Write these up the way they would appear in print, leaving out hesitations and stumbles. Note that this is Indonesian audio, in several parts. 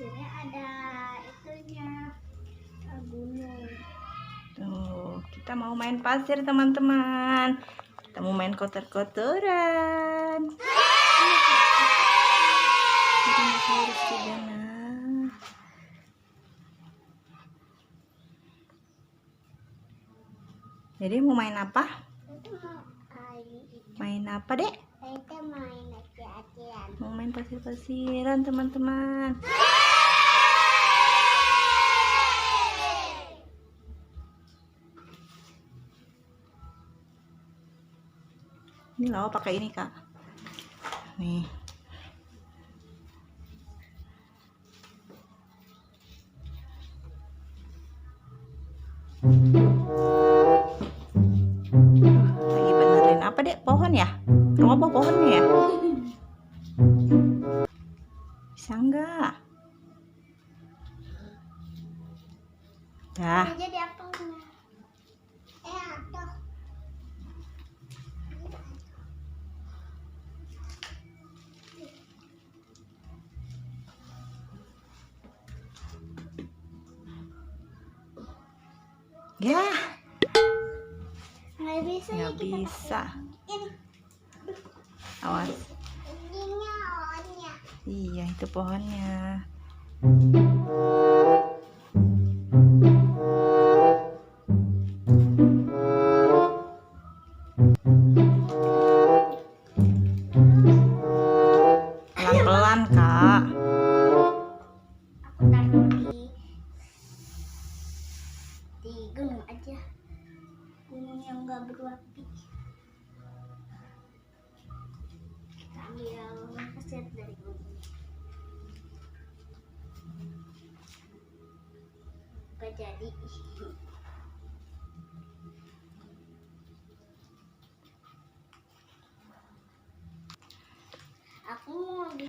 pasirnya ada itunya, gunung. Tuh, kita mau main pasir teman-teman. Kita mau main kotor-kotoran. Dinosaurus juga nah. Jadi mau main apa? Main apa, Dek? Kita main aci-acian. Mau main pasir-pasiran teman-teman. Ini loh pakai ini Kak. Nih. Lagi benerin apa Dek? Pohon ya? Roboh pohonnya ya? Bisa enggak? Dah. Jadi apa? Atau Ya, nggak bisa. nggak bisa. Ini Awas. pohonnya. Iya, itu pohonnya. Pelan-pelan, Kak. Aku taruh di gunung aja, gunung yang nggak berapi. Kita ambil pasir dari gunung. Gak jadi. Aku mau di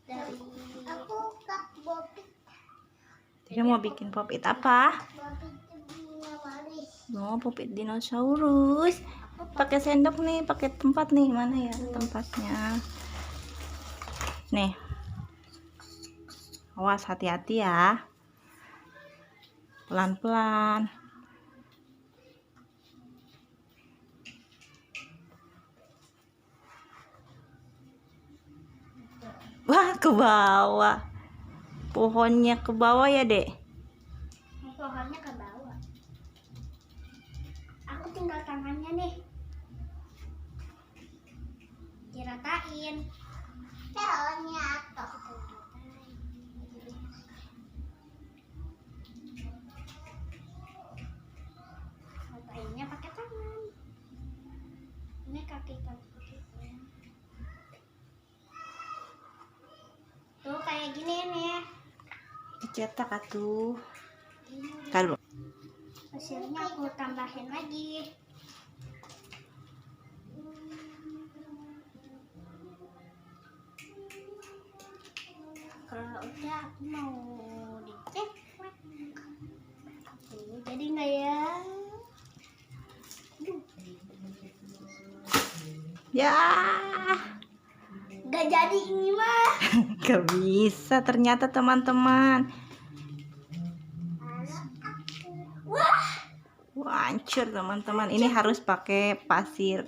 dari aku kak Bobby. Kita mau bikin pop-it apa? Bobby punya waris. Mau pop-it dinosaurus. Pakai sendok nih, pakai tempat nih. Mana ya tempatnya? Nih. Awas, hati-hati ya. Pelan-pelan. Wah, ke bawah. Pohonnya ke bawah ya, Dek? Pohonnya ke bawah. Aku tinggal tangannya nih. Diratain. Pohonnya atas. Ratainnya pakai tangan. Ini kaki-kaki. Tuh kayak gini nih. Dicetak atuh. Ini Taruh. pasirnya aku tambahin lagi. Kalau udah aku mau dicetak. Jadi nggak ya? Ya. Nggak jadi ini mah. Gak bisa ternyata teman-teman. Wah, Wah, hancur teman-teman. Ini harus pakai pasir.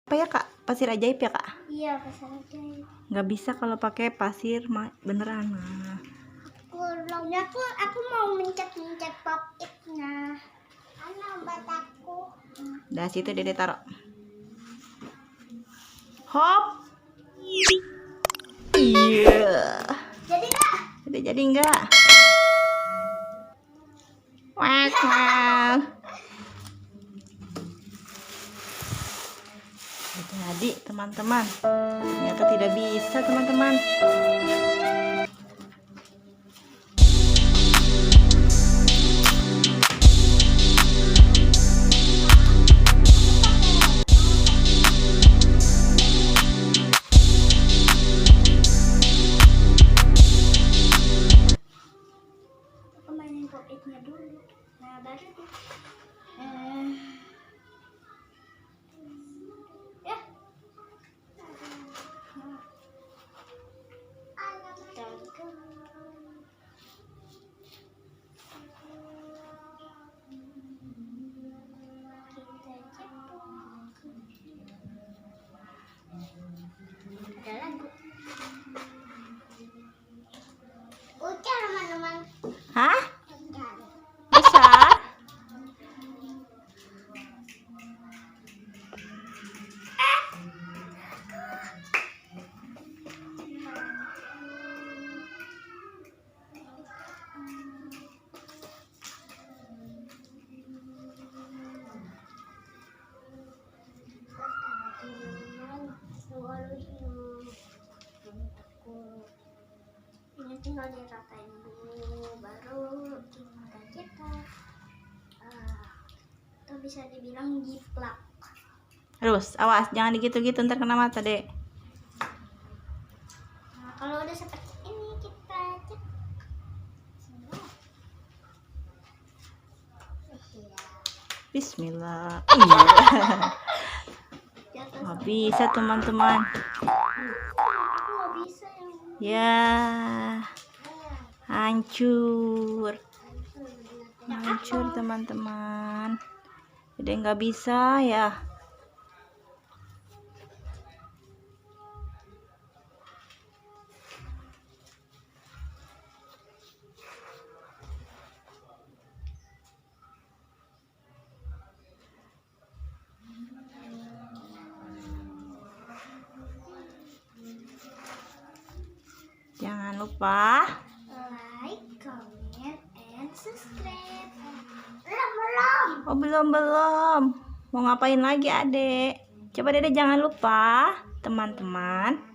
Apa ya Kak? Pasir ajaib ya Kak? iya pasir ajaib. Nggak bisa kalau pakai pasir beneran. Nah. Kulongnya aku mau mencet-mencet pop-itnya. Anak bataku. Dah situ Dede taruh. Hop. Iya. Jadi nggak? Jadi enggak? Wow. Jadi teman-teman, ternyata tidak bisa teman-teman. bawahnya dulu. Nah baru tuh. Ya. Ada lagu. Udah teman-teman. Hah? Udah. Besar? Ini tinggal diratain dulu, baru kita cetak. Itu bisa dibilang jiplak. Terus, awas jangan digitu-gitu ntar kena mata, Dek. Nah, kalau udah seperti ini kita cek. Bismillah. Iya. Jatuh Nggak bisa teman-teman. aku nggak bisa yang Ya, hancur. Hancur teman-teman. Jadi nggak bisa ya. Jangan lupa like, comment, and subscribe. Belum. oh belum. Mau ngapain lagi, Adek? Coba Dede jangan lupa teman-teman